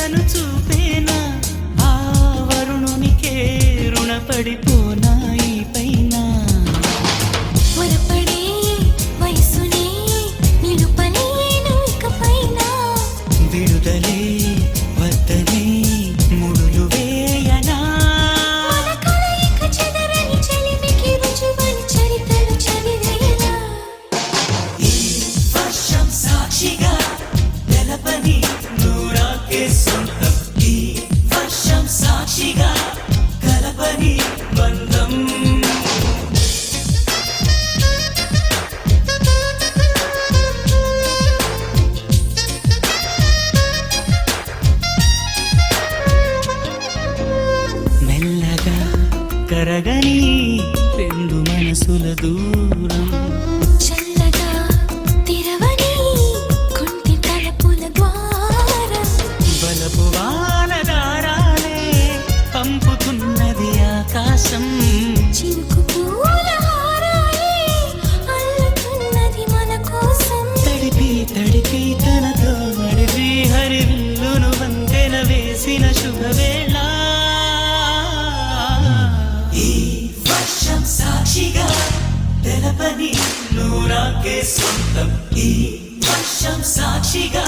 ప్రేమను చూపేనా ఆ వరుణునికే రుణపడిపోనా ఈ పైన వరపడే వయసునే నిలుపలేను ఇకపైన విడుదలే వద్దనే ముడులు వేయనా మన కలయిక చెదరని చెలిమికి రుజువని చరిత్రలు చదివేలా ఈ వర్షం సాక్షిగా తెలపని నూరాకే సొంతం ఈ వర్షం సాక్షిగా కలపని బంధం మెల్లగా కరగని రెండు మనసుల దూరం చల్లగా తెరవని కుంటి తలుపుల ద్వారం బలపు వానదారాలే పంపుతున్నది ఆకాశం చినుకు పూల హారాలే అల్లుతున్నది మన కోసం తడిపి తడిపి తనతో నడిపి హరివిల్లును వంతెన వేసిన శుభవేళ ఈ వర్షం సాక్షిగా తెలపని నూరాకే సొంతం ఈ వర్షం సాక్షిగా